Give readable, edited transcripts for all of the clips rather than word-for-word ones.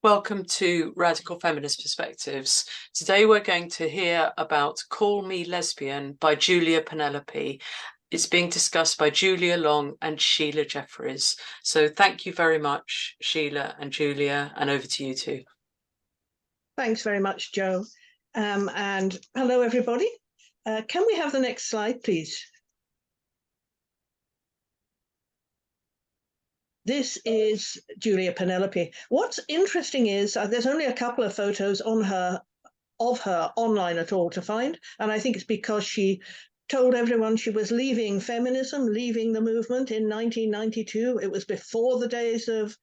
Welcome to Radical Feminist Perspectives. Today we're going to hear about Call Me Lesbian by Julia Penelope. It's being discussed by Julia Long and Sheila Jeffries. So thank you very much, Sheila and Julia, and over to you two. Thanks very much, Joe. And hello, everybody. Can we have the next slide, please? This is Julia Penelope. What's interesting is there's only a couple of photos of her online at all to find, and I think it's because she told everyone she was leaving feminism, leaving the movement in 1992. It was before the days of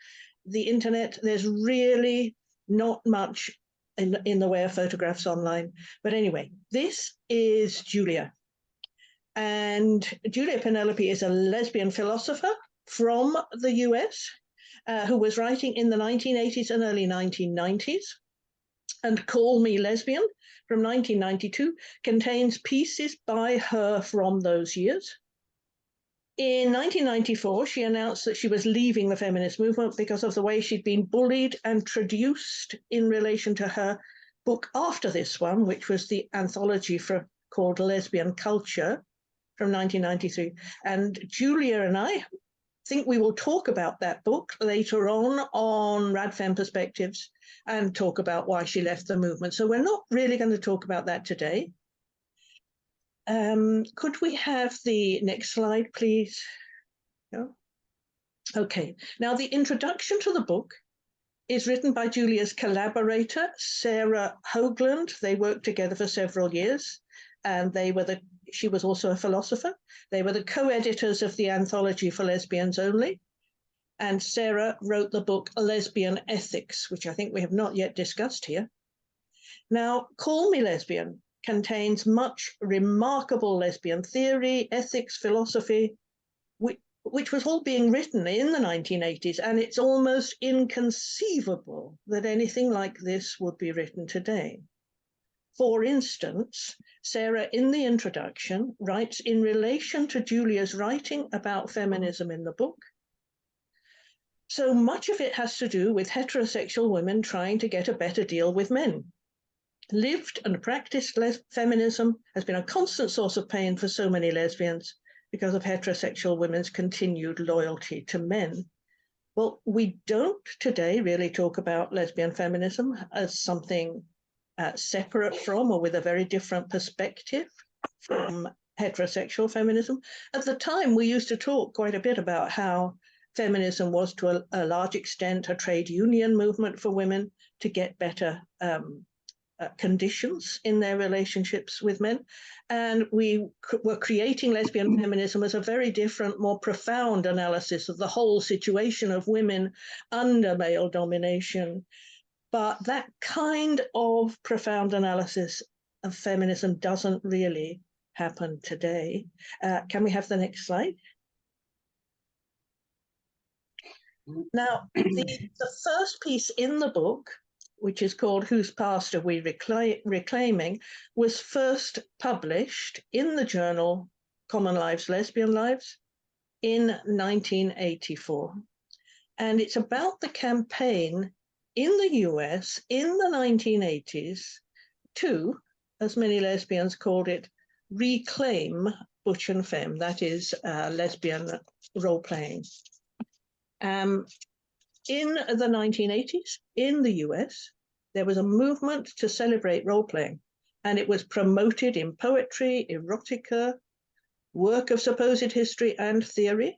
the internet. There's really not much in the way of photographs online. But anyway, this is Julia. And Julia Penelope is a lesbian philosopher from the US, who was writing in the 1980s and early 1990s. And Call Me Lesbian from 1992 contains pieces by her from those years. In 1994, she announced that she was leaving the feminist movement because of the way she'd been bullied and traduced in relation to her book after this one, which was the anthology called Lesbian Culture from 1993. And Julia and I think we will talk about that book later on RadFem Perspectives and talk about why she left the movement. So we're not really going to talk about that today. Could we have the next slide, please? No? Okay, now the introduction to the book is written by Julia's collaborator, Sarah Hoagland. They worked together for several years, and she was also a philosopher. They were the co-editors of the anthology for lesbians only. And Sarah wrote the book Lesbian Ethics, which I think we have not yet discussed here. Now, Call Me Lesbian contains much remarkable lesbian theory, ethics, philosophy, which was all being written in the 1980s, and it's almost inconceivable that anything like this would be written today. For instance, Sarah, in the introduction, writes in relation to Julia's writing about feminism in the book. So much of it has to do with heterosexual women trying to get a better deal with men. Lived and practiced feminism has been a constant source of pain for so many lesbians because of heterosexual women's continued loyalty to men. Well, we don't today really talk about lesbian feminism as something separate from or with a very different perspective from heterosexual feminism. At the time, we used to talk quite a bit about how feminism was to a large extent a trade union movement for women to get better conditions in their relationships with men. And we were creating lesbian feminism as a very different, more profound analysis of the whole situation of women under male domination. But that kind of profound analysis of feminism doesn't really happen today. Can we have the next slide? Now, the first piece in the book, which is called Whose Past Are We Reclaiming, was first published in the journal Common Lives, Lesbian Lives in 1984. And it's about the campaign in the US in the 1980s to, as many lesbians called it, reclaim butch and femme, that is lesbian role-playing. In the 1980s, in the US, there was a movement to celebrate role-playing, and it was promoted in poetry, erotica, work of supposed history and theory.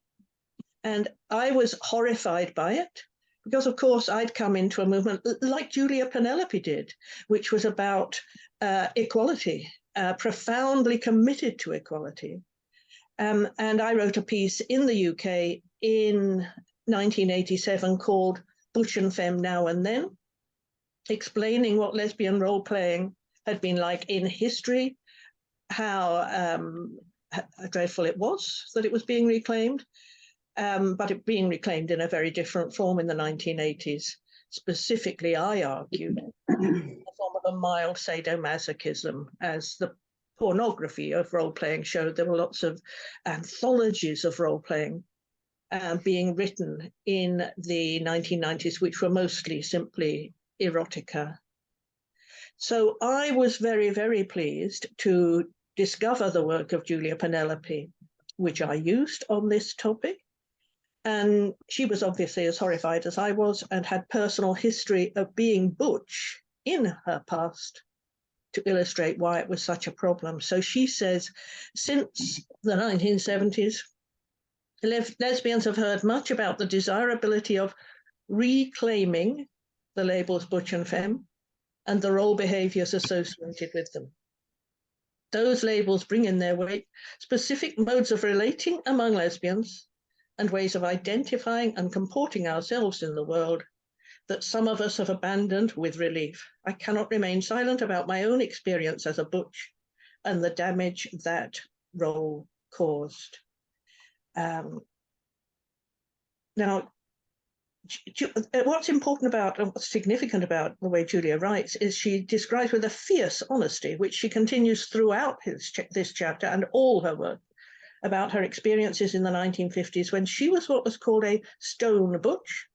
And I was horrified by it, because, of course, I'd come into a movement like Julia Penelope did, which was about equality, profoundly committed to equality. And I wrote a piece in the UK in 1987 called Butch and Femme Now and Then, explaining what lesbian role-playing had been like in history, how dreadful it was that it was being reclaimed, but it being reclaimed in a very different form in the 1980s. Specifically, I argued, a form of a mild Sado-masochism, as the pornography of role-playing showed. There were lots of anthologies of role-playing being written in the 1990s, which were mostly simply erotica. So I was very, very pleased to discover the work of Julia Penelope, which I used on this topic. And she was obviously as horrified as I was and had personal history of being butch in her past to illustrate why it was such a problem. So she says, since the 1970s, lesbians have heard much about the desirability of reclaiming the labels butch and femme and the role behaviors associated with them. Those labels bring in their wake specific modes of relating among lesbians and ways of identifying and comporting ourselves in the world that some of us have abandoned with relief. I cannot remain silent about my own experience as a butch and the damage that role caused. Now, what's important about and what's significant about the way Julia writes is she describes with a fierce honesty, which she continues throughout this chapter and all her work, about her experiences in the 1950s when she was what was called a stone butch.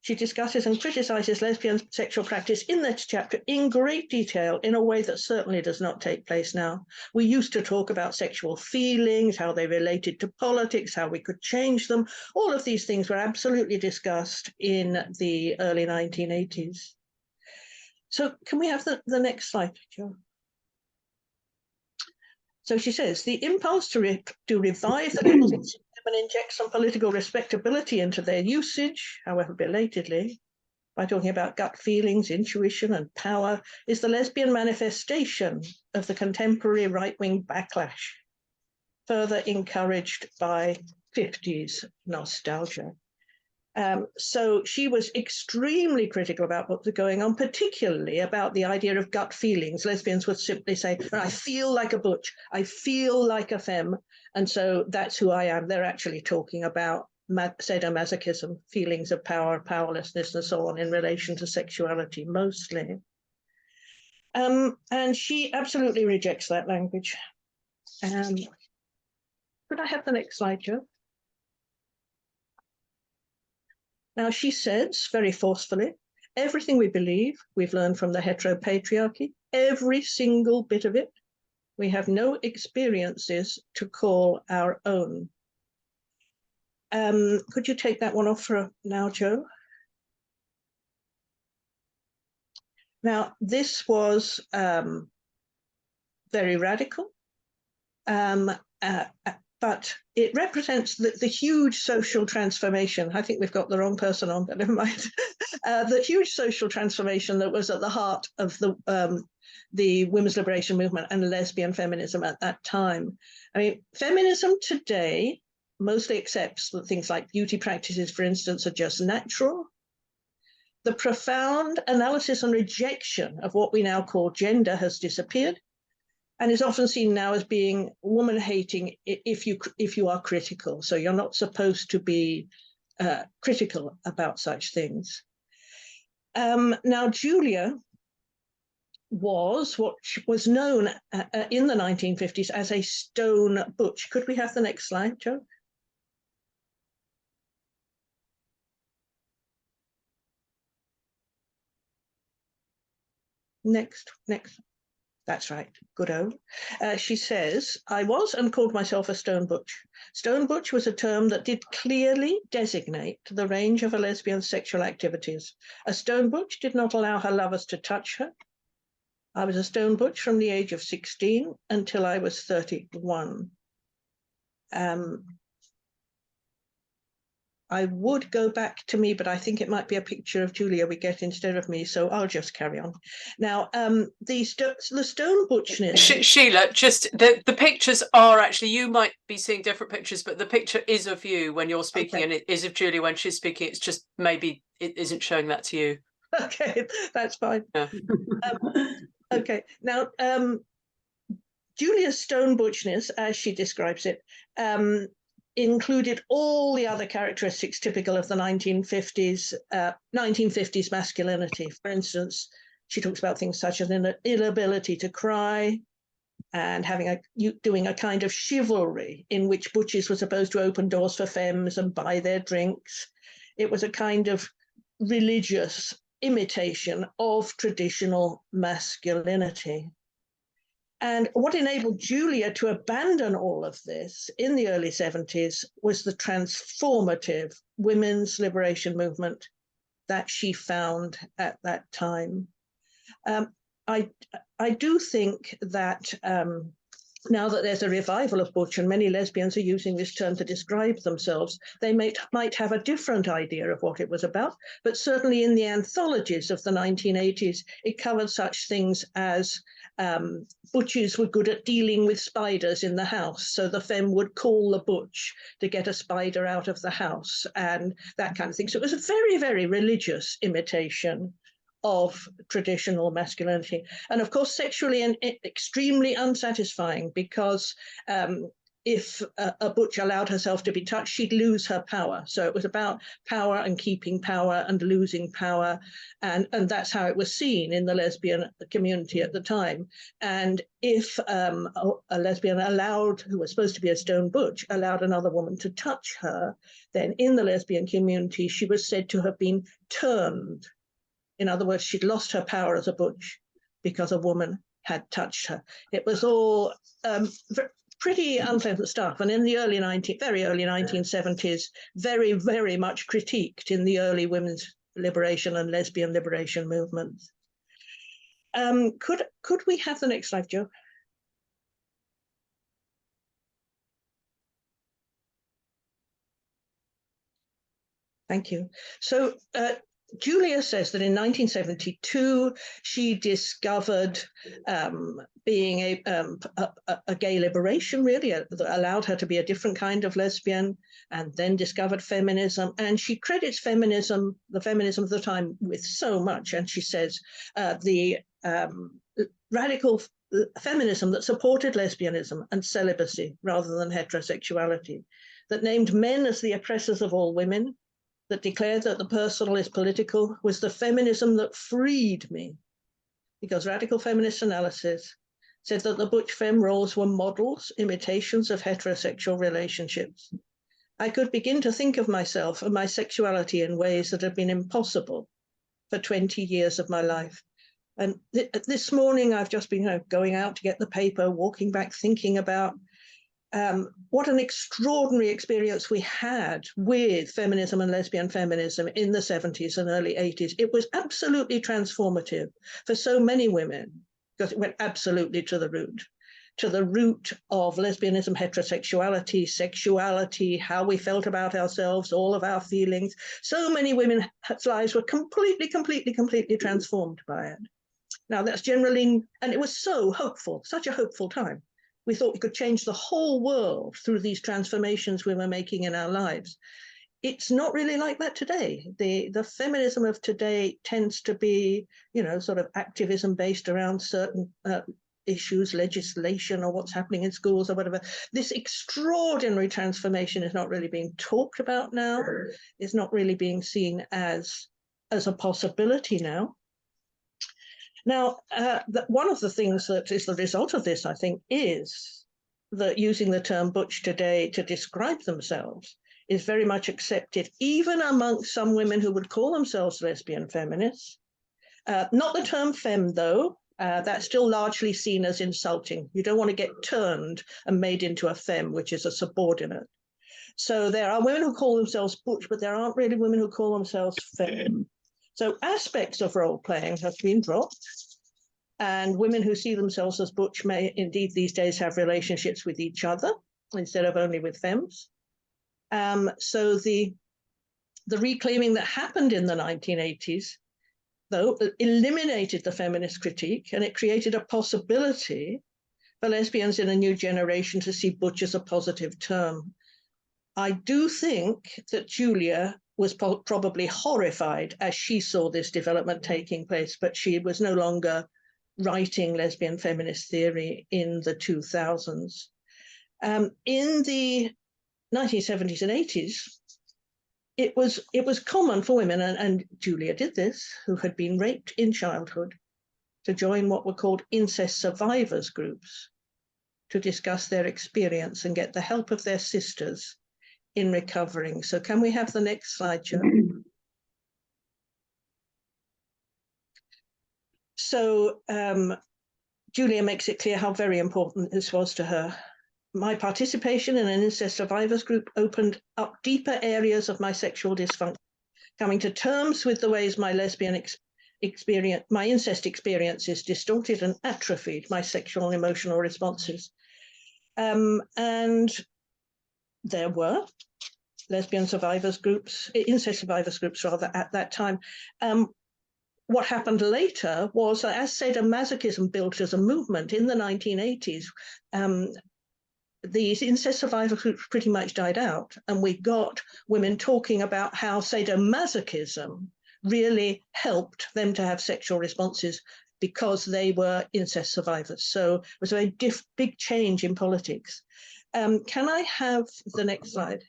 She discusses and criticizes lesbian sexual practice in this chapter in great detail in a way that certainly does not take place now. We used to talk about sexual feelings, how they related to politics, how we could change them. All of these things were absolutely discussed in the early 1980s. So can we have the next slide, Jo? So she says, the impulse to revive the labels and inject some political respectability into their usage, however belatedly, by talking about gut feelings, intuition, and power, is the lesbian manifestation of the contemporary right-wing backlash, further encouraged by 50s nostalgia. So she was extremely critical about what was going on, particularly about the idea of gut feelings. Lesbians would simply say, I feel like a butch, I feel like a femme, and so that's who I am. They're actually talking about Sado-masochism, feelings of power, powerlessness, and so on in relation to sexuality, mostly. And she absolutely rejects that language. Could I have the next slide, Jo? Now, she says, very forcefully, everything we believe, we've learned from the heteropatriarchy, every single bit of it. We have no experiences to call our own. Could you take that one off for now, Jo? Now, this was very radical, but it represents the huge social transformation. I think we've got the wrong person on, but never mind. The huge social transformation that was at the heart of the women's liberation movement and lesbian feminism at that time. I mean, feminism today mostly accepts that things like beauty practices, for instance, are just natural. The profound analysis and rejection of what we now call gender has disappeared, and is often seen now as being woman-hating if you are critical. So you're not supposed to be critical about such things. Now, Julia was what was known in the 1950s as a stone butch. Could we have the next slide, Jo? Next. That's right, good-o. She says, I was and called myself a stone butch. Stone butch was a term that did clearly designate the range of a lesbian's sexual activities. A stone butch did not allow her lovers to touch her. I was a stone butch from the age of 16 until I was 31. I would go back to me, but I think it might be a picture of Julia we get instead of me, so I'll just carry on. Now, the stone butchness... Sheila, just the pictures are actually, you might be seeing different pictures, but the picture is of you when you're speaking, okay. And it is of Julia when she's speaking. It's just maybe it isn't showing that to you. Okay, that's fine. Yeah. Okay, now, Julia's stone butchness, as she describes it, included all the other characteristics typical of the 1950s masculinity. For instance, she talks about things such as an inability to cry, and doing a kind of chivalry in which butches were supposed to open doors for femmes and buy their drinks. It was a kind of religious imitation of traditional masculinity. And what enabled Julia to abandon all of this in the early 70s was the transformative women's liberation movement that she found at that time. I do think that now that there's a revival of butch, and many lesbians are using this term to describe themselves, they might have a different idea of what it was about. But certainly in the anthologies of the 1980s, it covered such things as butches were good at dealing with spiders in the house, so the femme would call the butch to get a spider out of the house and that kind of thing. So it was a very, very religious imitation of traditional masculinity. And of course, sexually and extremely unsatisfying, because if a butch allowed herself to be touched, she'd lose her power. So it was about power and keeping power and losing power. And that's how it was seen in the lesbian community at the time. And if a lesbian who was supposed to be a stone butch, allowed another woman to touch her, then in the lesbian community, she was said to have been turned. In other words, she'd lost her power as a butch because a woman had touched her. It was all pretty unpleasant stuff. And in the very early 1970s, very, very much critiqued in the early women's liberation and lesbian liberation movements. Could we have the next slide, Joe? Thank you. So Julia says that in 1972, she discovered being a gay liberation, really, that allowed her to be a different kind of lesbian, and then discovered feminism. And she credits feminism, the feminism of the time, with so much. And she says the radical feminism that supported lesbianism and celibacy rather than heterosexuality, that named men as the oppressors of all women, that declared that the personal is political, was the feminism that freed me, because radical feminist analysis said that the butch femme roles were models, imitations of heterosexual relationships. I could begin to think of myself and my sexuality in ways that had been impossible for 20 years of my life. And this morning, I've just been going out to get the paper, walking back, thinking about what an extraordinary experience we had with feminism and lesbian feminism in the 70s and early 80s. It was absolutely transformative for so many women, because it went absolutely to the root of lesbianism, heterosexuality, sexuality, how we felt about ourselves, all of our feelings. So many women's lives were completely transformed by it. Now that's generally, and it was so hopeful, such a hopeful time. We thought we could change the whole world through these transformations we were making in our lives. It's not really like that today. The feminism of today tends to be, sort of activism based around certain issues, legislation, or what's happening in schools or whatever. This extraordinary transformation is not really being talked about now. It's not really being seen as a possibility now. Now, one of the things that is the result of this, I think, is that using the term butch today to describe themselves is very much accepted, even amongst some women who would call themselves lesbian feminists. Not the term femme, though. That's still largely seen as insulting. You don't want to get turned and made into a femme, which is a subordinate. So there are women who call themselves butch, but there aren't really women who call themselves femme. So aspects of role-playing have been dropped, and women who see themselves as butch may indeed these days have relationships with each other instead of only with femmes. So the reclaiming that happened in the 1980s, though, eliminated the feminist critique, and it created a possibility for lesbians in a new generation to see butch as a positive term. I do think that Julia was probably horrified as she saw this development taking place, but she was no longer writing lesbian feminist theory in the 2000s. In the 1970s and 80s, it was common for women, and Julia did this, who had been raped in childhood, to join what were called incest survivors groups. to discuss their experience and get the help of their sisters in recovering. So can we have the next slide, Jo? So Julia makes it clear how very important this was to her. My participation in an incest survivors group opened up deeper areas of my sexual dysfunction, coming to terms with the ways my lesbian experience, my incest experiences distorted and atrophied my sexual and emotional responses. And there were lesbian survivors groups, incest survivors groups rather, at that time. What happened later was that as Sado-masochism built as a movement in the 1980s, these incest survivor groups pretty much died out, and we got women talking about how sadomasochism really helped them to have sexual responses because they were incest survivors. So it was a very big change in politics. Can I have the next slide?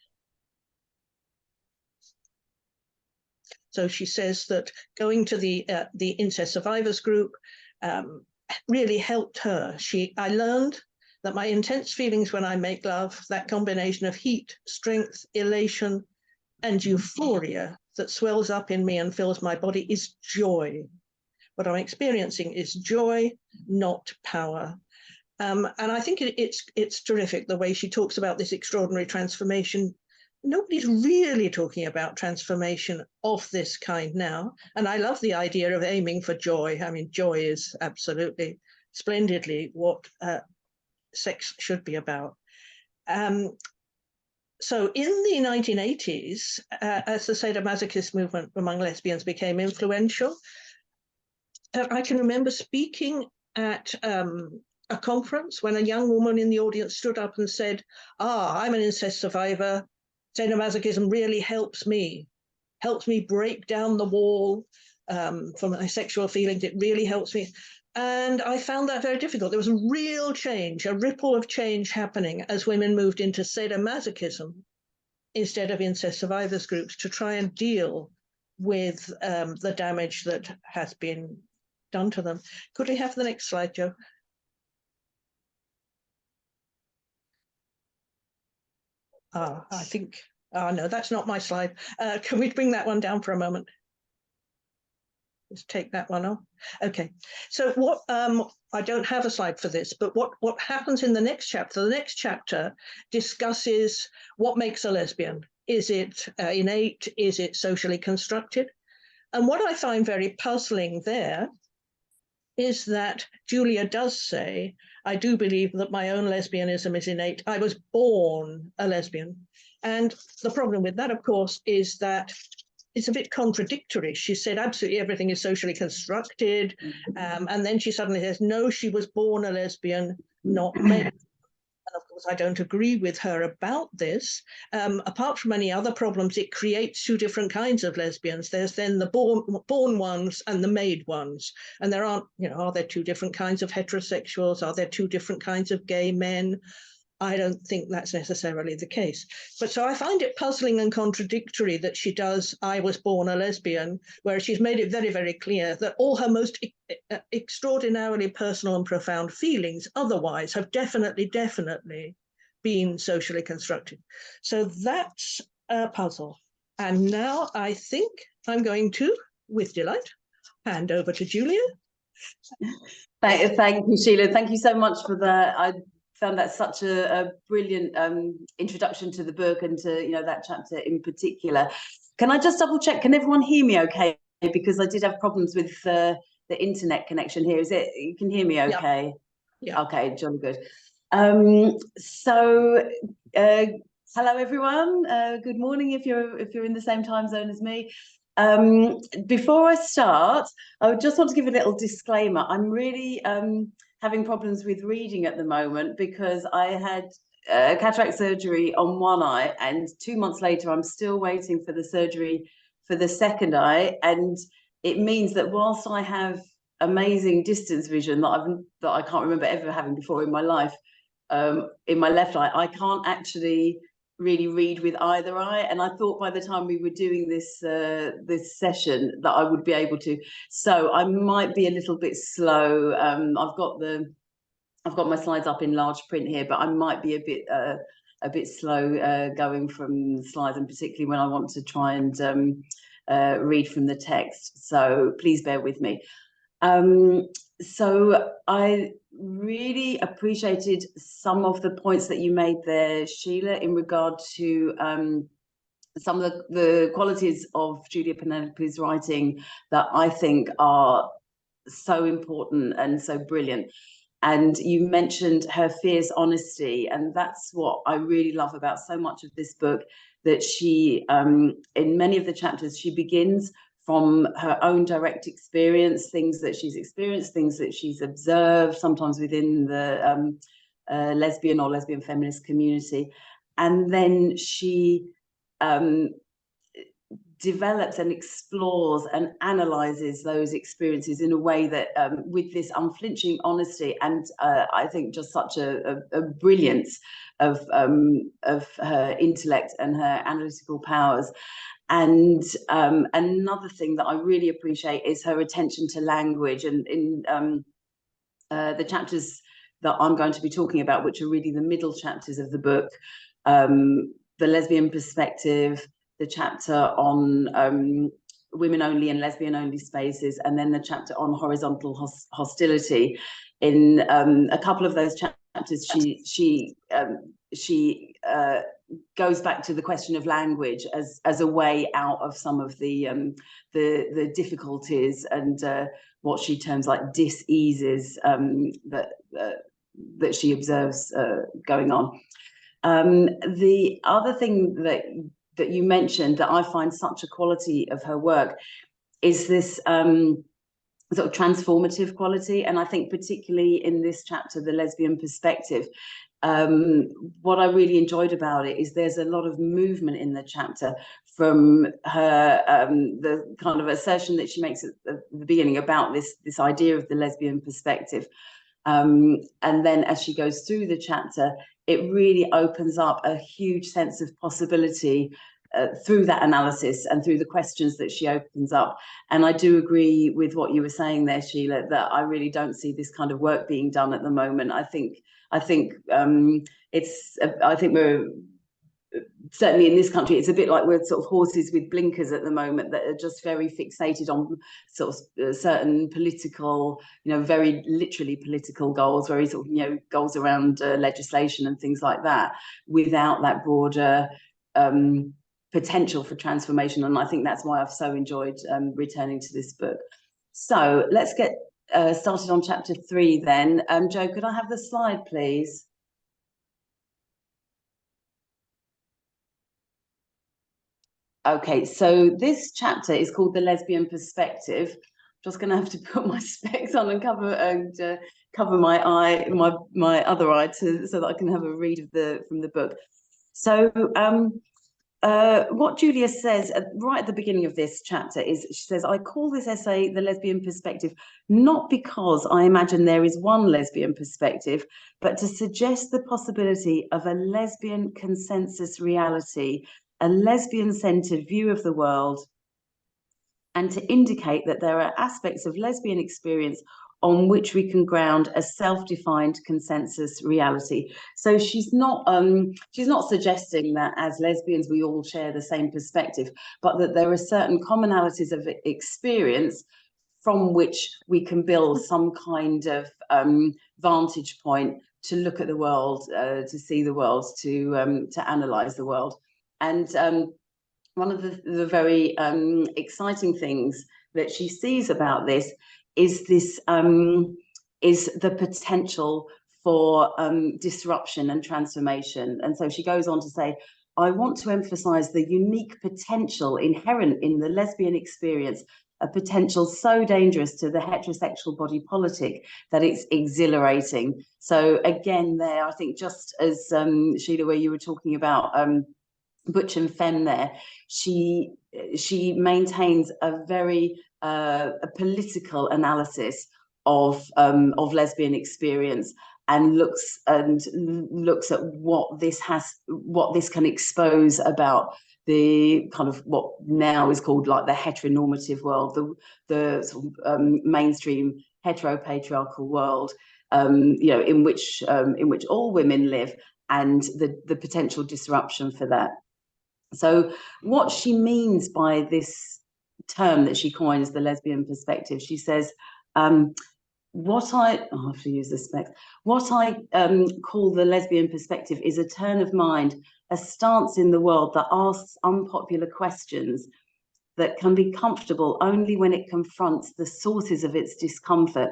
So she says that going to the incest survivors group really helped her. I learned that my intense feelings when I make love, that combination of heat, strength, elation, and euphoria that swells up in me and fills my body is joy. What I'm experiencing is joy, not power. And I think it's terrific the way she talks about this extraordinary transformation. Nobody's really talking about transformation of this kind now. And I love the idea of aiming for joy. I mean, joy is absolutely, splendidly what sex should be about. So in the 1980s, as the sadomasochist movement among lesbians became influential, I can remember speaking at a conference when a young woman in the audience stood up and said, I'm an incest survivor. Sadomasochism really helps me break down the wall from my sexual feelings. It really helps me. And I found that very difficult. There was a real change, a ripple of change happening as women moved into sadomasochism instead of incest survivors groups to try and deal with the damage that has been done to them. Could we have the next slide, Jo? I think, no, that's not my slide. Can we bring that one down for a moment? Let's take that one off. Okay, so what, I don't have a slide for this, but what happens in the next chapter discusses what makes a lesbian. Is it innate? Is it socially constructed? And what I find very puzzling there is that Julia does say, I do believe that my own lesbianism is innate. I was born a lesbian. And the problem with that, of course, is that it's a bit contradictory. She said absolutely everything is socially constructed. And then she suddenly says, no, she was born a lesbian, not made. And of course, I don't agree with her about this. Apart from any other problems, it creates two different kinds of lesbians. There's then the born ones and the made ones. And there aren't, are there two different kinds of heterosexuals? Are there two different kinds of gay men? I don't think that's necessarily the case. But so I find it puzzling and contradictory that she does, I was born a lesbian, whereas she's made it very, very clear that all her most extraordinarily personal and profound feelings otherwise have definitely been socially constructed. So that's a puzzle. And now I think I'm going to, with delight, hand over to Julia. Thank you, Sheila. Thank you so much for that. I found that such a brilliant introduction to the book and to that chapter in particular. Can I just double check? Can everyone hear me okay? Because I did have problems with the internet connection here. Is it? You can hear me okay? Yeah. Okay, jolly good. Hello everyone. Good morning if you're in the same time zone as me. Before I start, I would just want to give a little disclaimer. I'm really having problems with reading at the moment because I had cataract surgery on one eye, and 2 months later I'm still waiting for the surgery for the second eye, and it means that whilst I have amazing distance vision that I can't remember ever having before in my life, in my left eye, I can't actually really read with either eye, and I thought by the time we were doing this this session that I would be able to, so I might be a little bit slow. I've got the I've got my slides up in large print here, but I might be a bit slow going from slides, and particularly when I want to try and read from the text. So please bear with me. So I really appreciated some of the points that you made there, Sheila, in regard to some of the qualities of Julia Penelope's writing that I think are so important and so brilliant. And you mentioned her fierce honesty, and that's what I really love about so much of this book, that she, in many of the chapters, she begins from her own direct experience, things that she's experienced, things that she's observed, sometimes within the lesbian or lesbian feminist community. And then she develops and explores and analyzes those experiences in a way that with this unflinching honesty and I think just such a brilliance of her intellect and her analytical powers. And another thing that I really appreciate is her attention to language, and in the chapters that I'm going to be talking about, which are really the middle chapters of the book, the lesbian perspective, the chapter on women only and lesbian only spaces, and then the chapter on horizontal hostility. In a couple of those chapters, she goes back to the question of language as a way out of some of the difficulties and what she terms like dis-eases that she observes going on. The other thing that you mentioned that I find such a quality of her work is this sort of transformative quality. And I think particularly in this chapter, the lesbian perspective, what I really enjoyed about it is there's a lot of movement in the chapter from her, the kind of assertion that she makes at the beginning about this idea of the lesbian perspective. And then as she goes through the chapter, it really opens up a huge sense of possibility through that analysis and through the questions that she opens up. And I do agree with what you were saying there, Sheila, that I really don't see this kind of work being done at the moment. I think we're certainly in this country, it's a bit like we're sort of horses with blinkers at the moment that are just very fixated on sort of certain political, very literally political goals, very sort of, goals around legislation and things like that, without that broader potential for transformation. And I think that's why I've so enjoyed returning to this book. So let's get started on chapter 3 then. Jo, could I have the slide, please? Okay, so this chapter is called The Lesbian Perspective. I'm just going to have to put my specs on and cover my eye, my other eye, so that I can have a read from the book. So what Julia says right at the beginning of this chapter is, she says, I call this essay The Lesbian Perspective, not because I imagine there is one lesbian perspective, but to suggest the possibility of a lesbian consensus reality, a lesbian-centered view of the world, and to indicate that there are aspects of lesbian experience on which we can ground a self-defined consensus reality. So she's not suggesting that as lesbians we all share the same perspective, but that there are certain commonalities of experience from which we can build some kind of vantage point to look at the world, to see the world, to analyze the world. And one of the very exciting things that she sees about this is the potential for disruption and transformation. And so she goes on to say, I want to emphasize the unique potential inherent in the lesbian experience, a potential so dangerous to the heterosexual body politic that it's exhilarating. So again, there, I think just as Sheila, where you were talking about butch and femme there, she maintains a very a political analysis of lesbian experience, and looks at what this can expose about the kind of what now is called like the heteronormative world, the sort of mainstream heteropatriarchal world. you know, in which all women live, and the potential disruption for that. So what she means by this term that she coins, the lesbian perspective, she says, what I have to use this specs. What I call the lesbian perspective is a turn of mind, a stance in the world that asks unpopular questions, that can be comfortable only when it confronts the sources of its discomfort,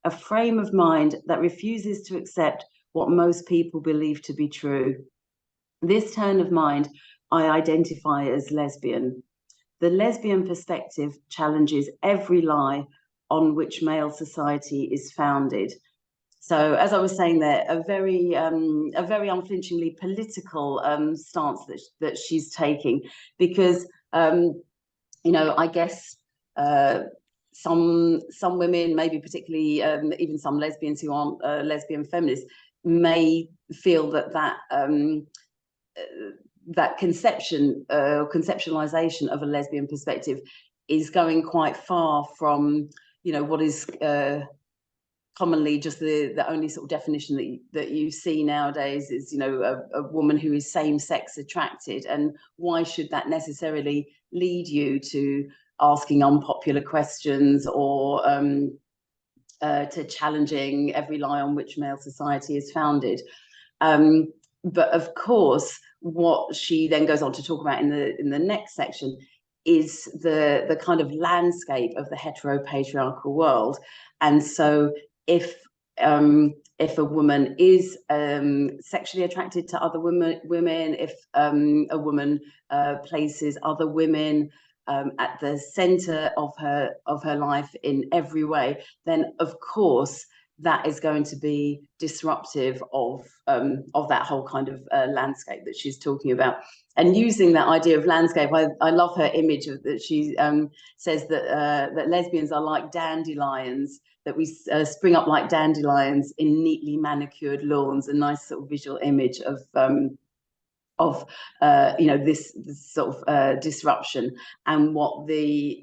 a frame of mind that refuses to accept what most people believe to be true. This turn of mind I identify as lesbian. The lesbian perspective challenges every lie on which male society is founded. So, as I was saying there, a very unflinchingly political stance that she's taking, because you know, I guess some women, maybe particularly even some lesbians who aren't lesbian feminists, may feel that that conception or conceptualization of a lesbian perspective is going quite far from, you know, what is commonly just the only sort of definition that you see nowadays is, you know, a woman who is same-sex attracted. And why should that necessarily lead you to asking unpopular questions or to challenging every lie on which male society is founded? But of course, what she then goes on to talk about in the next section is the kind of landscape of the heteropatriarchal world. And so if a woman is sexually attracted to other women, if a woman places other women at the center of her life in every way, then of course that is going to be disruptive of that whole kind of landscape that she's talking about. And using that idea of landscape, I love her image of that. She says that lesbians are like dandelions, that we spring up like dandelions in neatly manicured lawns. A nice sort of visual image of you know, this sort of disruption, and what is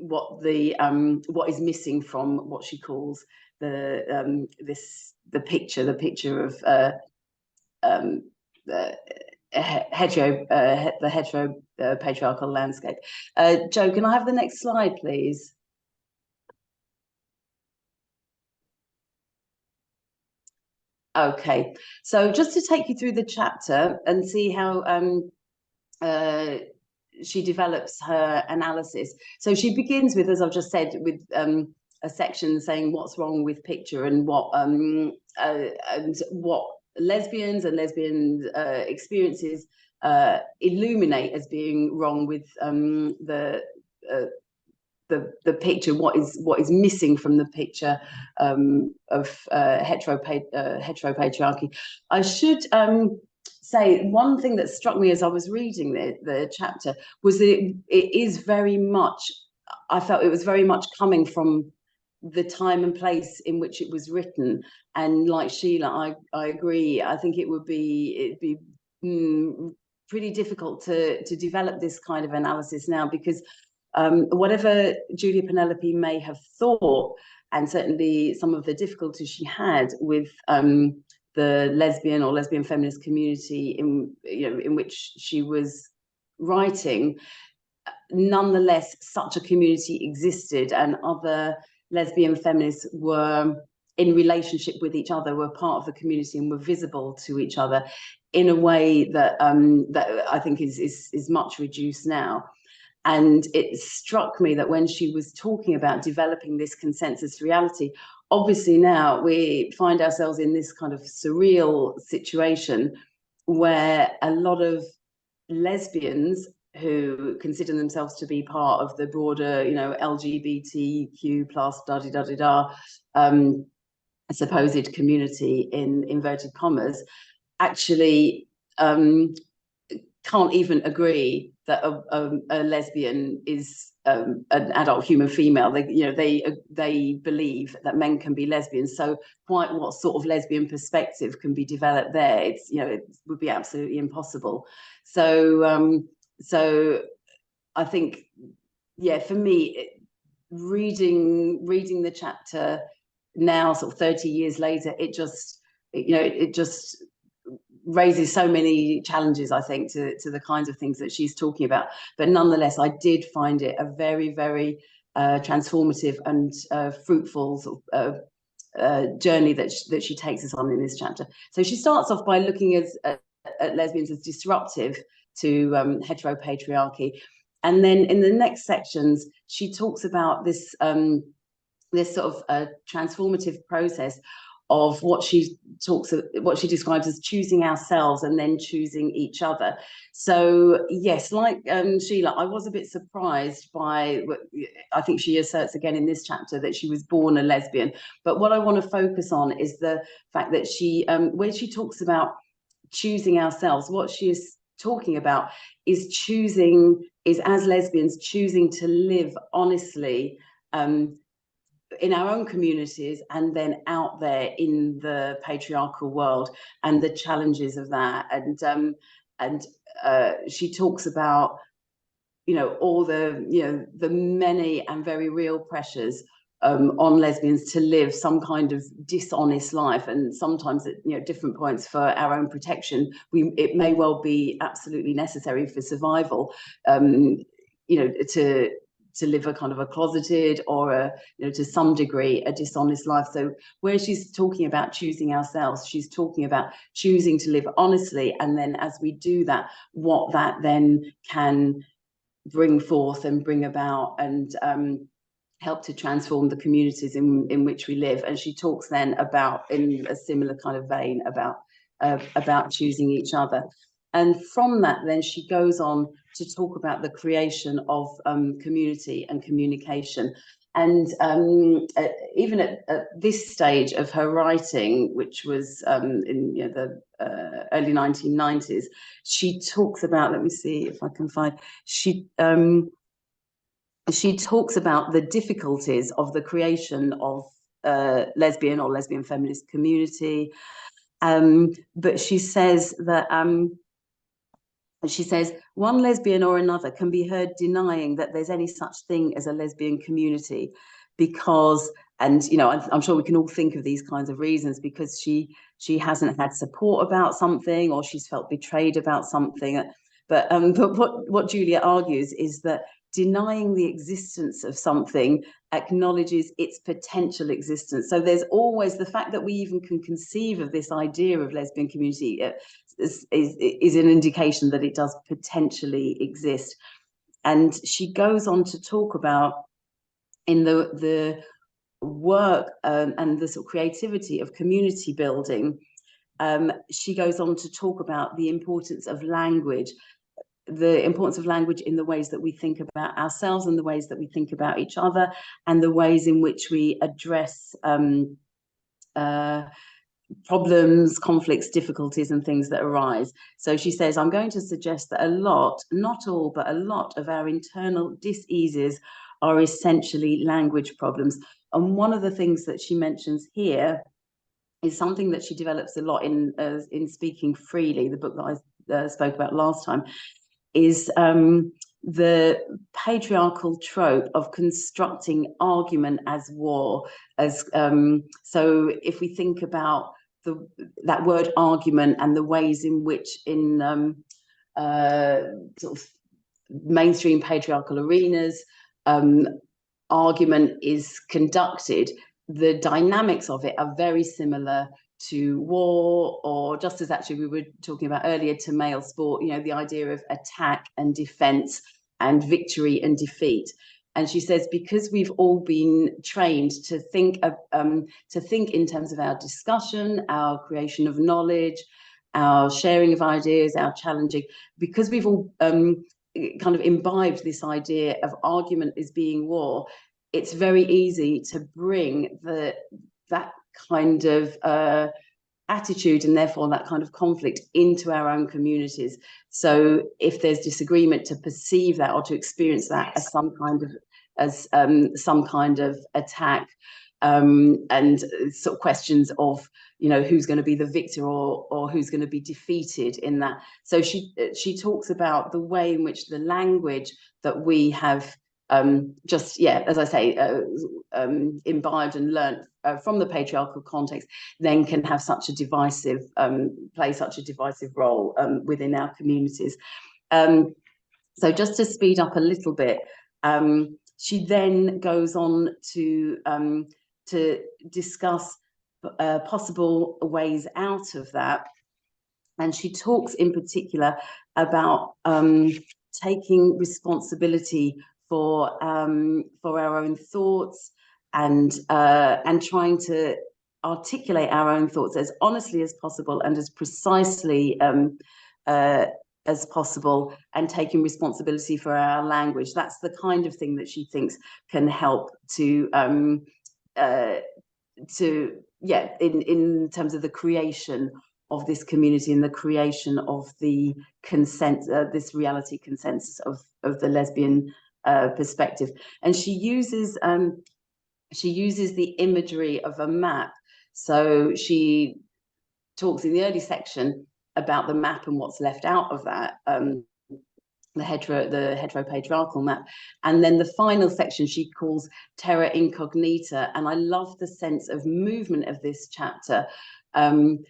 missing from what she calls the picture of the heteropatriarchal landscape. Joe, can I have the next slide, please? Okay, so just to take you through the chapter and see how she develops her analysis. So she begins with, as I've just said, with a section saying what's wrong with picture, and what lesbians and lesbian experiences illuminate as being wrong with the picture, what is missing from the picture of heteropatriarchy. I should say one thing that struck me as I was reading the chapter was that it is very much, I felt it was very much coming from the time and place in which it was written. And like Sheila, I agree. I think it'd be pretty difficult to develop this kind of analysis now, because whatever Julia Penelope may have thought, and certainly some of the difficulties she had with the lesbian or lesbian feminist community in which she was writing, nonetheless, such a community existed, and other lesbian feminists were in relationship with each other, were part of the community, and were visible to each other in a way that that I think is much reduced now. And it struck me that when she was talking about developing this consensus reality, obviously now we find ourselves in this kind of surreal situation where a lot of lesbians who consider themselves to be part of the broader, you know, LGBTQ plus supposed community in inverted commas, actually can't even agree that a lesbian is an adult human female. They believe that men can be lesbians. So quite what sort of lesbian perspective can be developed there? It's, you know, it would be absolutely impossible. So so I think, yeah, for me, reading the chapter now, sort of 30 years later, it just, you know, it just raises so many challenges, I think, to the kinds of things that she's talking about. But nonetheless, I did find it a very, very transformative and fruitful sort of, journey that she takes us on in this chapter. So she starts off by looking at lesbians as disruptive to heteropatriarchy, and then in the next sections she talks about this this sort of transformative process of what she describes as choosing ourselves and then choosing each other. So yes, like Sheila, I was a bit surprised by, I think she asserts again in this chapter that she was born a lesbian. But what I want to focus on is the fact that she, when she talks about choosing ourselves, what she is talking about is as lesbians choosing to live honestly in our own communities and then out there in the patriarchal world and the challenges of that. And she talks about, you know, all the, you know, the many and very real pressures on lesbians to live some kind of dishonest life, and sometimes at, you know, different points for our own protection, it may well be absolutely necessary for survival, you know, to live a kind of a closeted or a, you know, to some degree a dishonest life. So where she's talking about choosing ourselves, she's talking about choosing to live honestly, and then as we do that, what that then can bring forth and bring about and help to transform the communities in which we live. And she talks then about, in a similar kind of vein, about choosing each other. And from that, then she goes on to talk about the creation of community and communication. And even at this stage of her writing, which was in, you know, the early 1990s, she talks about, let me see if I can find, she talks about the difficulties of the creation of lesbian or lesbian feminist community. But she says that one lesbian or another can be heard denying that there's any such thing as a lesbian community because, and you know, I'm sure we can all think of these kinds of reasons, because she hasn't had support about something, or she's felt betrayed about something. But what Julia argues is that denying the existence of something acknowledges its potential existence. So there's always the fact that we even can conceive of this idea of lesbian community is an indication that it does potentially exist. And she goes on to talk about, in the work and the sort of creativity of community building, she goes on to talk about the importance of language, the importance of language in the ways that we think about ourselves and the ways that we think about each other, and the ways in which we address problems, conflicts, difficulties, and things that arise. So she says, I'm going to suggest that a lot, not all, but a lot of our internal dis-eases are essentially language problems. And one of the things that she mentions here is something that she develops a lot in Speaking Freely, the book that I spoke about last time, is the patriarchal trope of constructing argument as war. As so if we think about that word argument and the ways in which in sort of mainstream patriarchal arenas argument is conducted, the dynamics of it are very similar to war, or just as actually we were talking about earlier, to male sport, you know, the idea of attack and defense and victory and defeat. And she says, because we've all been trained to think in terms of our discussion, our creation of knowledge, our sharing of ideas, our challenging, because we've all kind of imbibed this idea of argument as being war, it's very easy to bring that kind of attitude and therefore that kind of conflict into our own communities. So if there's disagreement, to perceive that or to experience that as some kind of attack, and sort of questions of, you know, who's going to be the victor or who's going to be defeated in that. So she talks about the way in which the language that we have just, yeah, as I say, imbibed and learnt from the patriarchal context, then can have such a divisive, play such a divisive role within our communities. So just to speed up a little bit, she then goes on to discuss possible ways out of that. And she talks in particular about taking responsibility for our own thoughts, and trying to articulate our own thoughts as honestly as possible and as precisely as possible, and taking responsibility for our language. That's the kind of thing that she thinks can help to in terms of the creation of this community and the creation of the this reality consensus of the lesbian perspective. And she uses the imagery of a map. So she talks in the early section about the map and what's left out of that, the heteropatriarchal map, and then the final section she calls terra incognita. And I love the sense of movement of this chapter, that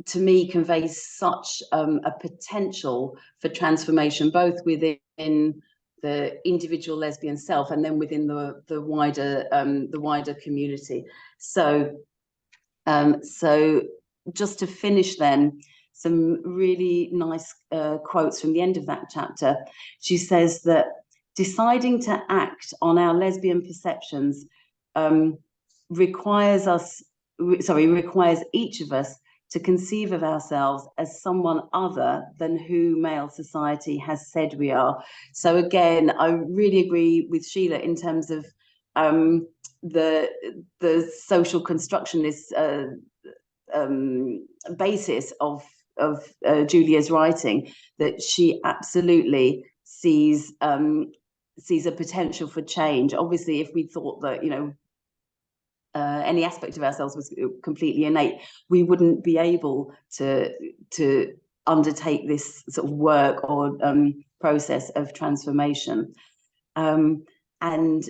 to me conveys such a potential for transformation, both within the individual lesbian self and then within the wider community. So just to finish then, some really nice quotes from the end of that chapter. She says that deciding to act on our lesbian perceptions requires each of us to conceive of ourselves as someone other than who male society has said we are. So again, I really agree with Sheila in terms of the social constructionist basis of Julia's writing, that she absolutely sees a potential for change. Obviously, if we thought that, you know, any aspect of ourselves was completely innate, we wouldn't be able to undertake this sort of work or process of transformation. And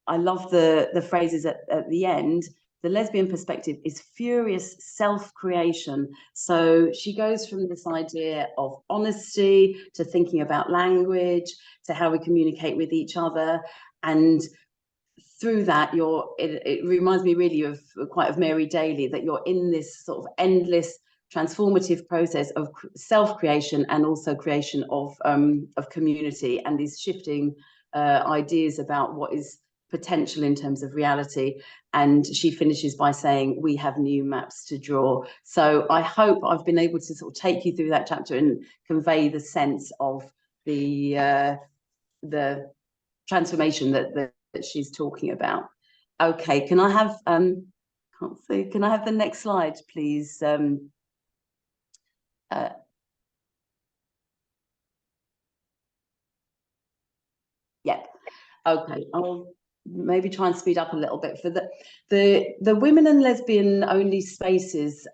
I love the phrases at the end. The lesbian perspective is furious self-creation. So she goes from this idea of honesty to thinking about language, to how we communicate with each other. And through that, it reminds me really of Mary Daly, that you're in this sort of endless transformative process of self-creation and also creation of community, and these shifting ideas about what is potential in terms of reality. And she finishes by saying, we have new maps to draw. So I hope I've been able to sort of take you through that chapter and convey the sense of the transformation that she's talking about. Okay, can I have can't see, can I have the next slide, please? Yeah, okay, I'll maybe try and speed up a little bit. For the women and lesbian only spaces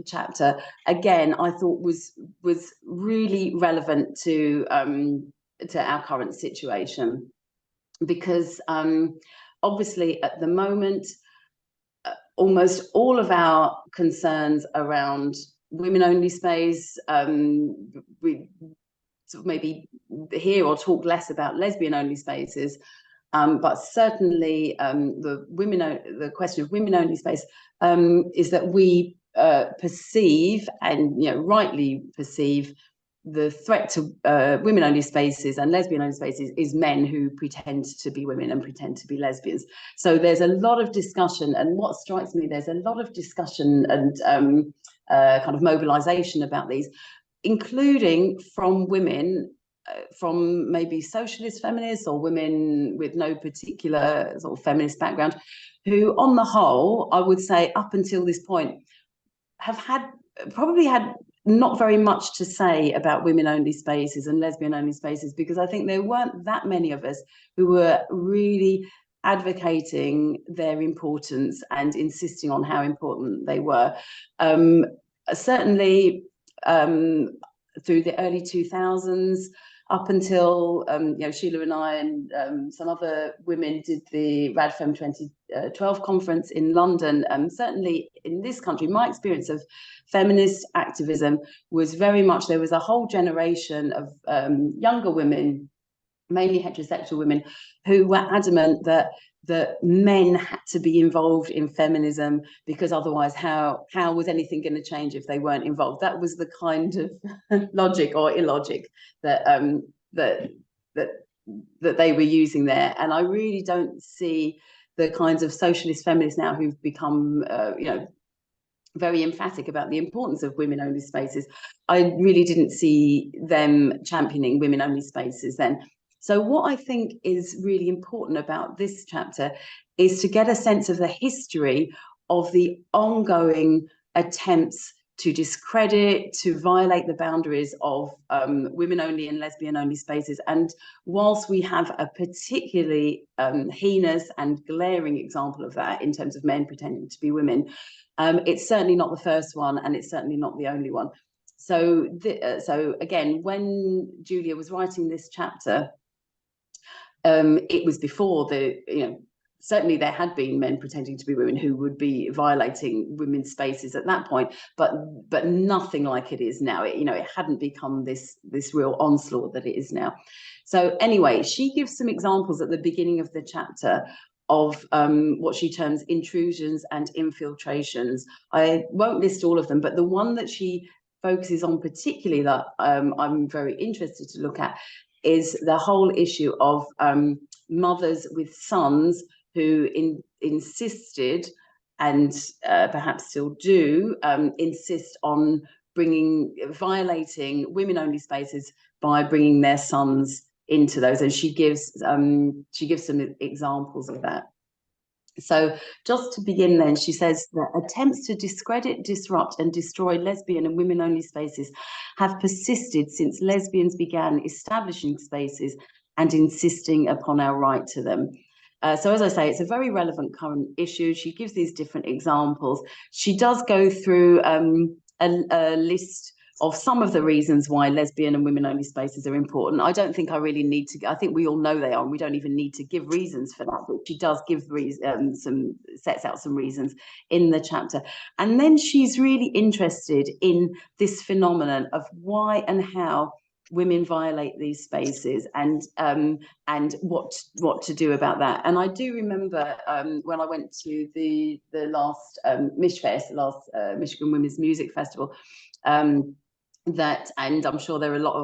chapter, again, I thought was really relevant to our current situation, because obviously at the moment almost all of our concerns around women only space, we sort of maybe hear or talk less about lesbian only spaces, but certainly the question of women only space is that we perceive, and rightly perceive, the threat to women only spaces and lesbian only spaces is men who pretend to be women and pretend to be lesbians. So there's a lot of discussion, and what strikes me, there's a lot of discussion and kind of mobilization about these, including from women, from maybe socialist feminists or women with no particular sort of feminist background, who on the whole, I would say up until this point, have probably had not very much to say about women only spaces and lesbian only spaces, because I think there weren't that many of us who were really advocating their importance and insisting on how important they were. Certainly through the early 2000s, up until Sheila and I and some other women did the RadFem 2012 conference in London. Certainly in this country, my experience of feminist activism was very much, there was a whole generation of younger women, mainly heterosexual women, who were adamant that men had to be involved in feminism, because otherwise how was anything going to change if they weren't involved? That was the kind of logic or illogic that that they were using there. And I really don't see the kinds of socialist feminists now who've become very emphatic about the importance of women-only spaces. I really didn't see them championing women-only spaces then. So what I think is really important about this chapter is to get a sense of the history of the ongoing attempts to discredit, to violate the boundaries of women-only and lesbian-only spaces. And whilst we have a particularly heinous and glaring example of that in terms of men pretending to be women, it's certainly not the first one, and it's certainly not the only one. So, so again, when Julia was writing this chapter, it was before certainly there had been men pretending to be women who would be violating women's spaces at that point, but nothing like it is now. It hadn't become this real onslaught that it is now. So anyway, she gives some examples at the beginning of the chapter of what she terms intrusions and infiltrations. I won't list all of them, but the one that she focuses on particularly that I'm very interested to look at is the whole issue of mothers with sons who insisted, and perhaps still do, insist on violating women-only spaces by bringing their sons into those. And she gives some examples of that. So just to begin then, she says that attempts to discredit, disrupt and destroy lesbian and women-only spaces have persisted since lesbians began establishing spaces and insisting upon our right to them. So as I say, it's a very relevant current issue. She gives these different examples. She does go through a list of some of the reasons why lesbian and women-only spaces are important. I don't think I really need to. I think we all know they are, and we don't even need to give reasons for that. But she does give sets out some reasons in the chapter, and then she's really interested in this phenomenon of why and how women violate these spaces, and what to do about that. And I do remember when I went to the last MishFest, the last Michigan Women's Music Festival. That, and I'm sure there are a lot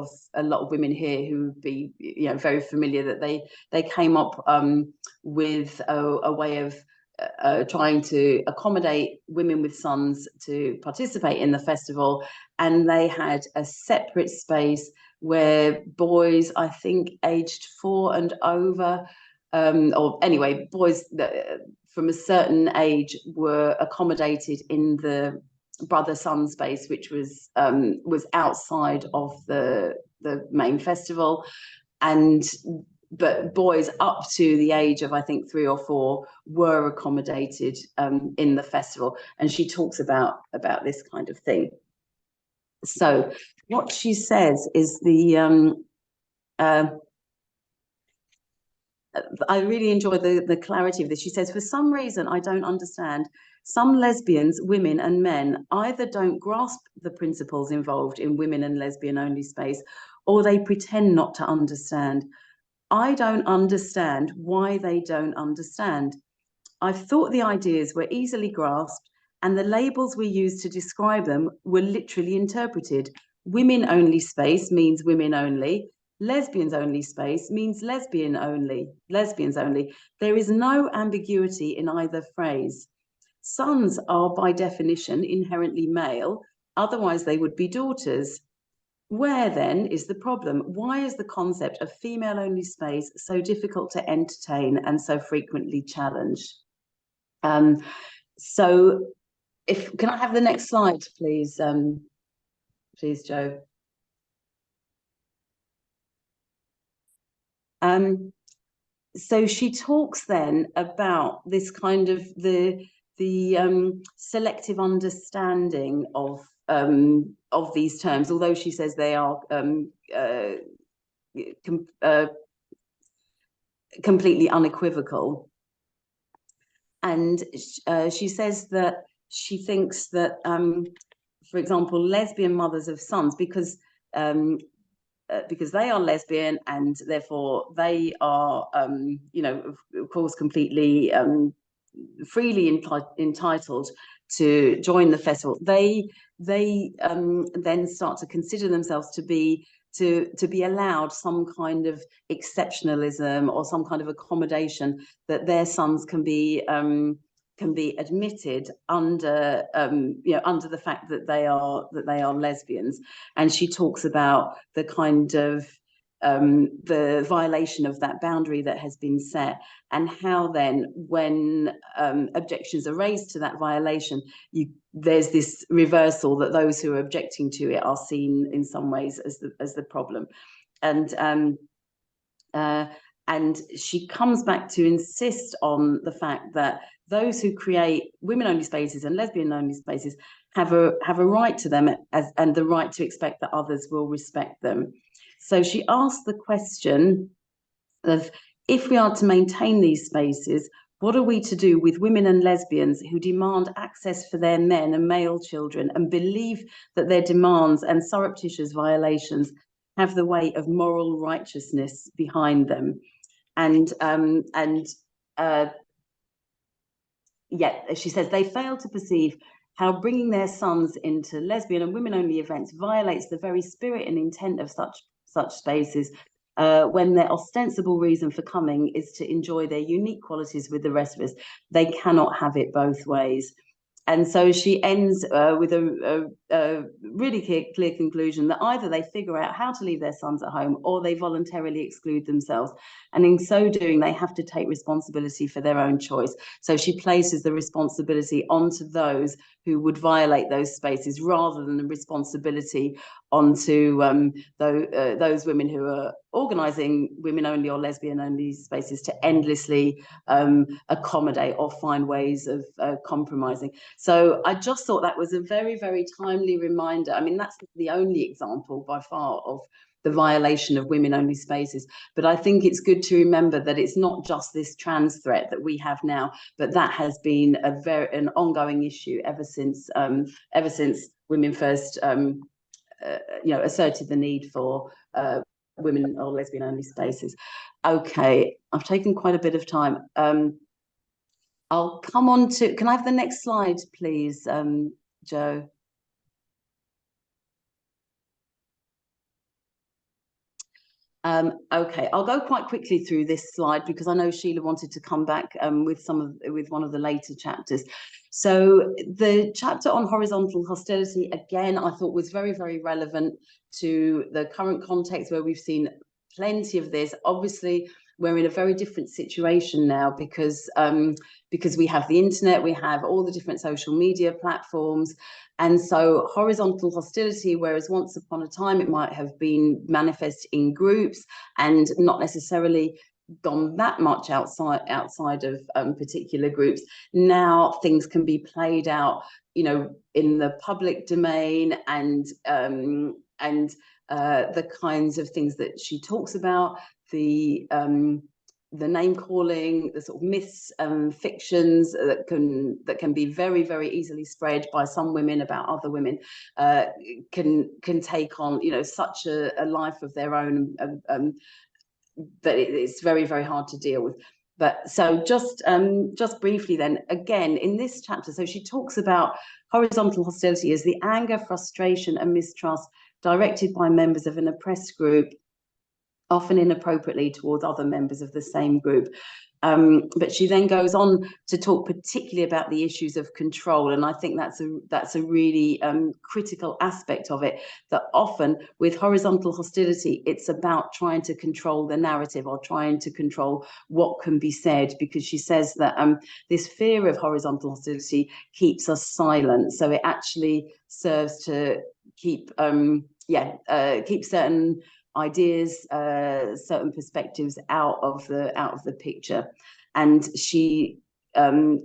of women here who would be very familiar, that they came up with a way of trying to accommodate women with sons to participate in the festival, and they had a separate space where boys, I think aged 4 and over, or anyway, boys from a certain age were accommodated in the brother-son space, which was outside of the main festival, but boys up to the age of I think 3 or 4 were accommodated in the festival, and she talks about this kind of thing. So what she says is I really enjoy the clarity of this. She says, for some reason I don't understand, some lesbians, women and men either don't grasp the principles involved in women and lesbian only space, or they pretend not to understand. I don't understand why they don't understand. I've thought the ideas were easily grasped, and the labels we use to describe them were literally interpreted. Women only space means women only. Lesbians only space means lesbians only. There is no ambiguity in either phrase. Sons are by definition inherently male, otherwise they would be daughters. Where then is the problem? Why is the concept of female only space so difficult to entertain and so frequently challenged? So can I have the next slide, please? Please, Jo. So she talks then about this kind of the selective understanding of these terms, although she says they are completely unequivocal. And she says that she thinks that, for example, lesbian mothers of sons, because they are lesbian and therefore they are, you know, of course, completely freely entitled to join the festival. They then start to consider themselves to be allowed some kind of exceptionalism or some kind of accommodation, that their sons can be admitted under you know, under the fact that they are lesbians. And she talks about the kind of the violation of that boundary that has been set, and how then, when objections are raised to that violation, there's this reversal, that those who are objecting to it are seen in some ways as the problem. And she comes back to insist on the fact that those who create women-only spaces and lesbian-only spaces have a right to them, and the right to expect that others will respect them. So she asked the question of, if we are to maintain these spaces, what are we to do with women and lesbians who demand access for their men and male children, and believe that their demands and surreptitious violations have the weight of moral righteousness behind them? And yeah, she says they fail to perceive how bringing their sons into lesbian and women-only events violates the very spirit and intent of such spaces, when their ostensible reason for coming is to enjoy their unique qualities with the rest of us. They cannot have it both ways. And so she ends with a really clear conclusion that either they figure out how to leave their sons at home, or they voluntarily exclude themselves. And in so doing, they have to take responsibility for their own choice. So she places the responsibility onto those who would violate those spaces, rather than the responsibility onto those women who are organising women-only or lesbian-only spaces to endlessly accommodate or find ways of compromising. So I just thought that was a very, very timely reminder. I mean, that's the only example by far of the violation of women-only spaces, but I think it's good to remember that it's not just this trans threat that we have now, but that has been an ongoing issue ever since women first you know, asserted the need for women or lesbian-only spaces. Okay, I've taken quite a bit of time. I'll come on to, can I have the next slide, please, Joe? Okay, I'll go quite quickly through this slide, because I know Sheila wanted to come back with one of the later chapters. So the chapter on horizontal hostility, again, I thought was very, very relevant to the current context, where we've seen plenty of this. Obviously, we're in a very different situation now, because we have the internet, we have all the different social media platforms. And so horizontal hostility, whereas once upon a time it might have been manifest in groups and not necessarily gone that much outside of particular groups, now things can be played out, you know, in the public domain, and the kinds of things that she talks about, the name calling, the sort of myths and fictions that can be very, very easily spread by some women about other women, can take on, you know, such a life of their own, that it's very, very hard to deal with. But so just briefly then, again, in this chapter, so she talks about horizontal hostility as the anger, frustration and mistrust directed by members of an oppressed group, often inappropriately, towards other members of the same group. But she then goes on to talk particularly about the issues of control, and I think that's a really critical aspect of it, that often with horizontal hostility, it's about trying to control the narrative, or trying to control what can be said, because she says that this fear of horizontal hostility keeps us silent. So it actually serves to keep keep certain ideas, certain perspectives out of the picture. And she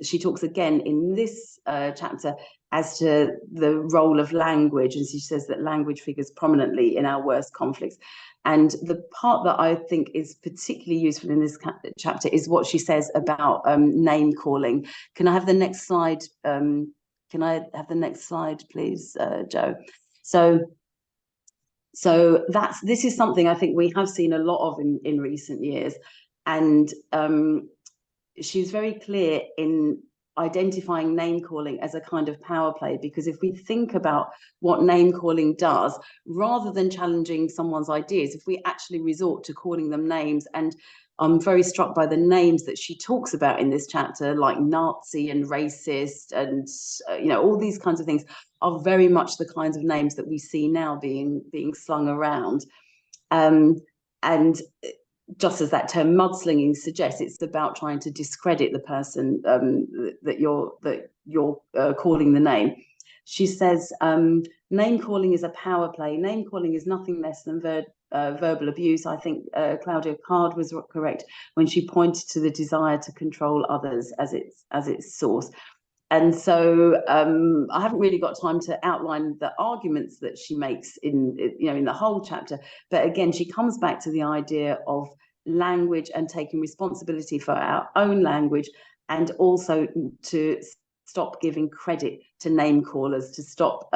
she talks again in this chapter as to the role of language, and she says that language figures prominently in our worst conflicts. And the part that I think is particularly useful in this chapter is what she says about name calling. Can I have the next slide? Can I have the next slide, please, Joe? So this is something I think we have seen a lot of in recent years, and she's very clear in identifying name calling as a kind of power play, because if we think about what name calling does, rather than challenging someone's ideas, if we actually resort to calling them names, and I'm very struck by the names that she talks about in this chapter, like Nazi and racist, and you know, all these kinds of things are very much the kinds of names that we see now being slung around. And just as that term mudslinging suggests, it's about trying to discredit the person that you're calling the name. She says, name calling is a power play. Name calling is nothing less than verbal abuse. I think Claudia Card was correct when she pointed to the desire to control others as its source. And so I haven't really got time to outline the arguments that she makes in the whole chapter. But again, she comes back to the idea of language and taking responsibility for our own language, and also to stop giving credit to name callers, to stop.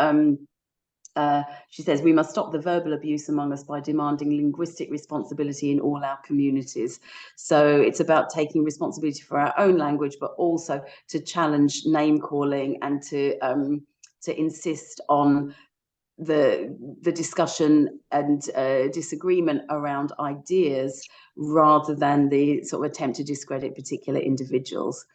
She says we must stop the verbal abuse among us by demanding linguistic responsibility in all our communities. So it's about taking responsibility for our own language, but also to challenge name calling and to insist on the discussion and disagreement around ideas, rather than the sort of attempt to discredit particular individuals.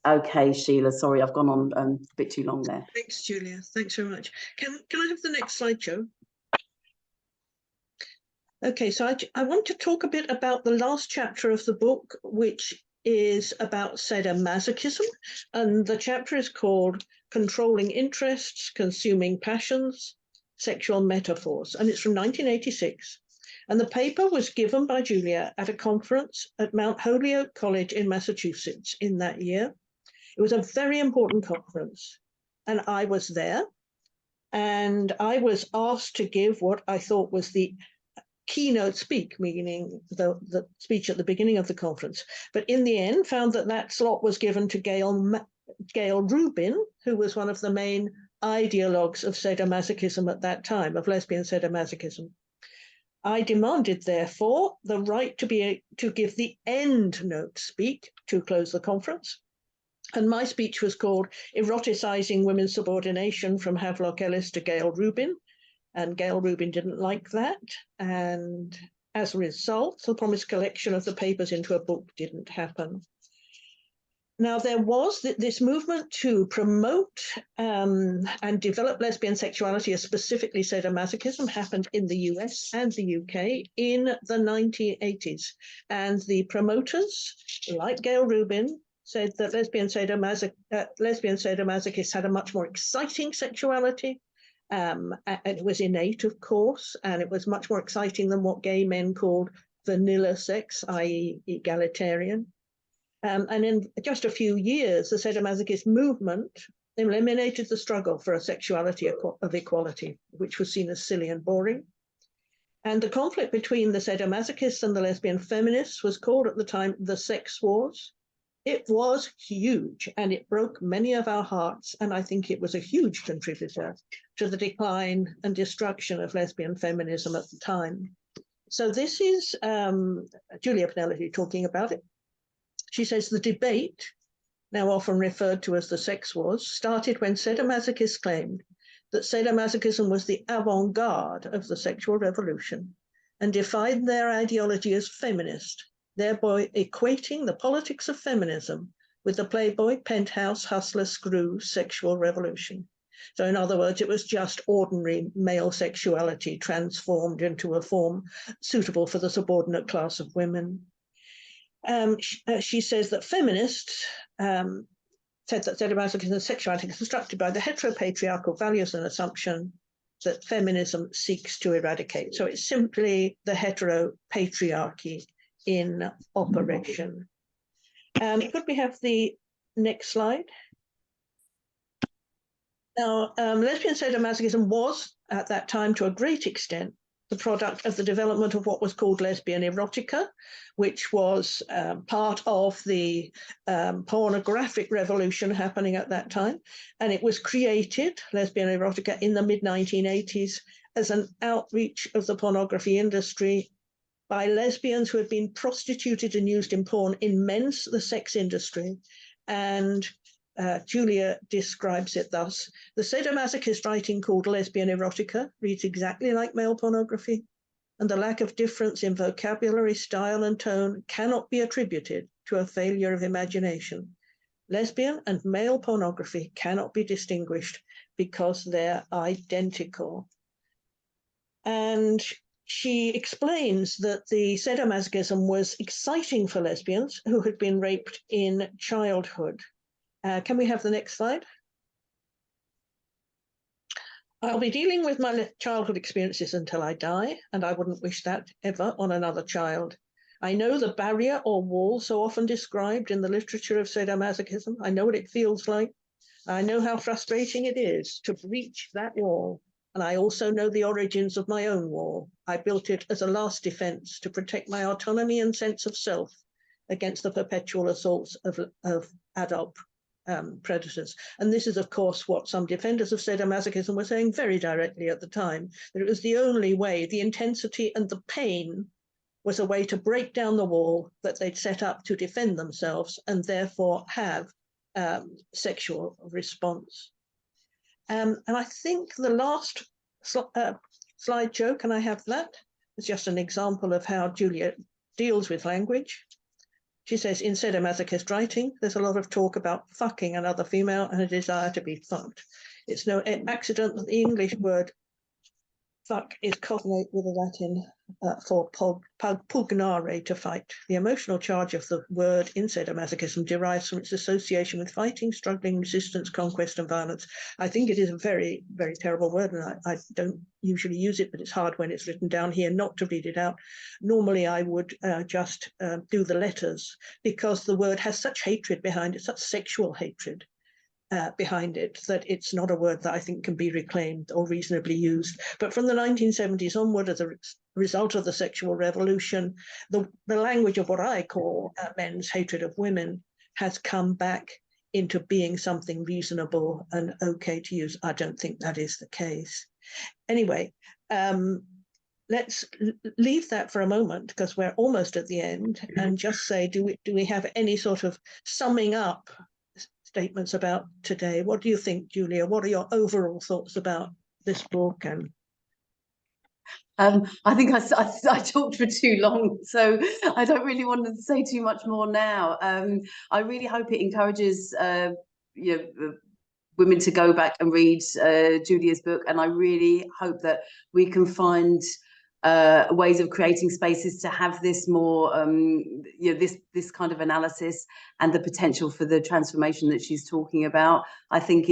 Okay, Sheila, sorry, I've gone on a bit too long there. Thanks, Julia. Thanks very much. Can I have the next slide, Joe? Okay, so I want to talk a bit about the last chapter of the book, which is about sadomasochism. And the chapter is called Controlling Interests, Consuming Passions, Sexual Metaphors. And it's from 1986. And the paper was given by Julia at a conference at Mount Holyoke College in Massachusetts in that year. It was a very important conference, and I was there, and I was asked to give what I thought was the keynote speak, meaning the speech at the beginning of the conference. But in the end, found that slot was given to Gail Rubin, who was one of the main ideologues of sadomasochism at that time, of lesbian sadomasochism. I demanded, therefore, the right to give the end note speak to close the conference. And my speech was called Eroticizing Women's Subordination from Havelock Ellis to Gail Rubin. And Gail Rubin didn't like that. And as a result, the promised collection of the papers into a book didn't happen. Now, there was this movement to promote and develop lesbian sexuality, as specifically sadomasochism, happened in the US and the UK in the 1980s. And the promoters, like Gail Rubin, said that lesbian sadomasochists had a much more exciting sexuality. And it was innate, of course, and it was much more exciting than what gay men called vanilla sex, i.e. egalitarian. And in just a few years, the sadomasochist movement eliminated the struggle for a sexuality of equality, which was seen as silly and boring. And the conflict between the sadomasochists and the lesbian feminists was called at the time the sex wars. It was huge, and it broke many of our hearts, and I think it was a huge contributor to the decline and destruction of lesbian feminism at the time. So this is Julia Penelope talking about it. She says the debate, now often referred to as the sex wars, started when sadomasochists claimed that sadomasochism was the avant-garde of the sexual revolution and defined their ideology as feminist, thereby equating the politics of feminism with the Playboy, penthouse, hustler, screw sexual revolution. So in other words, it was just ordinary male sexuality transformed into a form suitable for the subordinate class of women. She says that feminists said that sadomasochism and sexuality is constructed by the heteropatriarchal values and assumption that feminism seeks to eradicate. So it's simply the heteropatriarchy in operation. Could we have the Next slide. Now, lesbian sadomasochism was, at that time, to a great extent, the product of the development of what was called lesbian erotica, which was part of the pornographic revolution happening at that time. And it was created, lesbian erotica, in the mid-1980s as an outreach of the pornography industry by lesbians who had been prostituted and used in porn in the sex industry. And Julia describes it thus: the sadomasochist writing called lesbian erotica reads exactly like male pornography, and the lack of difference in vocabulary, style, and tone cannot be attributed to a failure of imagination. Lesbian and male pornography cannot be distinguished because they're identical. And she explains that the sadomasochism was exciting for lesbians who had been raped in childhood. Can we have the next slide? I'll be dealing with my childhood experiences until I die, and I wouldn't wish that ever on another child. I know the barrier or wall so often described in the literature of sadomasochism. I know what it feels like. I know how frustrating it is to breach that wall. And I also know the origins of my own wall. I built it as a last defense to protect my autonomy and sense of self against the perpetual assaults of adult predators. And this is, of course, what some defenders of sadomasochism were saying very directly at the time, that it was the only way, the intensity and the pain was a way to break down the wall that they'd set up to defend themselves and therefore have sexual response. And I think the last slide, Joe, can I have that? It's just an example of how Julia deals with language. She says, in sadomasochist writing, there's a lot of talk about fucking another female and a desire to be fucked. It's no accident that the English word fuck is cognate with the Latin for pugnare, to fight. The emotional charge of the word in sadomasochism derives from its association with fighting, struggling, resistance, conquest, and violence. I think it is a very, very terrible word, and I don't usually use it, but it's hard when it's written down here not to read it out. Normally, I would just do the letters, because the word has such hatred behind it, such sexual hatred behind it, that it's not a word that I think can be reclaimed or reasonably used. But from the 1970s onward, as a result of the sexual revolution, the language of what I call men's hatred of women has come back into being something reasonable and okay to use. I don't think that is the case. Anyway, let's leave that for a moment, because we're almost at the end, and just say, do we have any sort of summing up statements about today? What do you think, Julia? What are your overall thoughts about this book? And I think I talked for too long, so I don't really want to say too much more now. I really hope it encourages women to go back and read Julia's book, and I really hope that we can find ways of creating spaces to have this more, this kind of analysis and the potential for the transformation that she's talking about. I think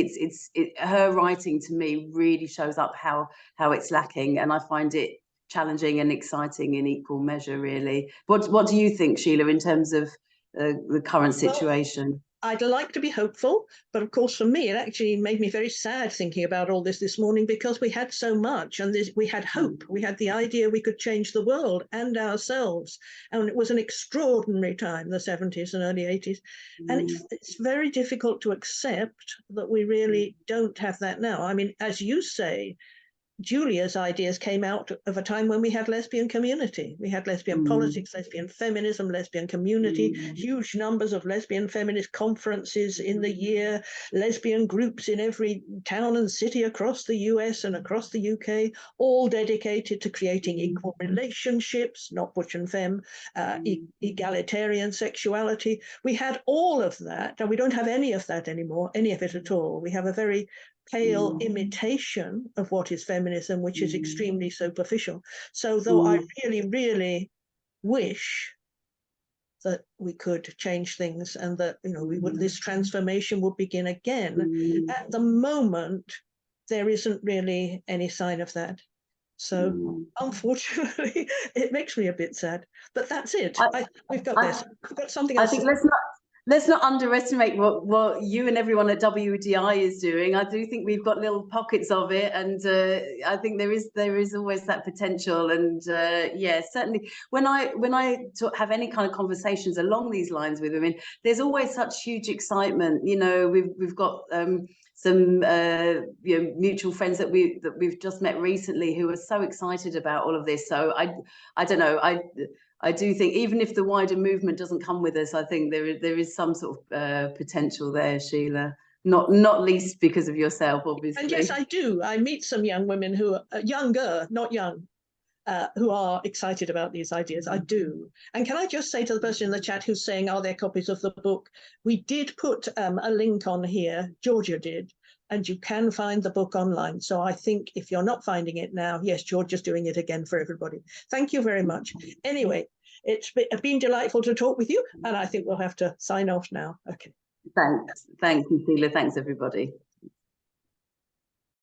her writing to me really shows up how it's lacking, and I find it challenging and exciting in equal measure, really. What do you think, Sheila, in terms of the current situation? I'd like to be hopeful, but of course, for me, it actually made me very sad thinking about all this morning, because we had so much, and we had hope. We had the idea we could change the world and ourselves. And it was an extraordinary time, the 70s and early 80s. And it's very difficult to accept that we really don't have that now. I mean, as you say, Julia's ideas came out of a time when we had lesbian community. We had lesbian politics, lesbian feminism, lesbian community, huge numbers of lesbian feminist conferences in the year, lesbian groups in every town and city across the US and across the UK, all dedicated to creating equal relationships, not butch and femme, egalitarian sexuality. We had all of that, and we don't have any of that anymore, any of it at all. We have a very pale imitation of what is feminism, which is extremely superficial. So though I really, really wish that we could change things and that, this transformation would begin again, at the moment, there isn't really any sign of that. So unfortunately, it makes me a bit sad, but that's it. We've got this. We've got something else. I think let's not underestimate what you and everyone at WDI is doing. I do think we've got little pockets of it, and I think there is always that potential. And yeah, certainly when I have any kind of conversations along these lines with women, there's always such huge excitement. You know, we've got some you know, mutual friends that we've just met recently who are so excited about all of this. So I don't know, I do think even if the wider movement doesn't come with us, I think there is some sort of potential there, Sheila. Not least because of yourself, obviously. And yes, I do. I meet some young women who are younger, not young, who are excited about these ideas. I do. And can I just say to the person in the chat who's saying, are there copies of the book? We did put a link on here, Georgia did, and you can find the book online. So I think if you're not finding it now, yes, Georgia's doing it again for everybody. Thank you very much. Anyway, it's been delightful to talk with you, and I think we'll have to sign off now. Okay. Thanks. Thank you, Sheila. Thanks, everybody.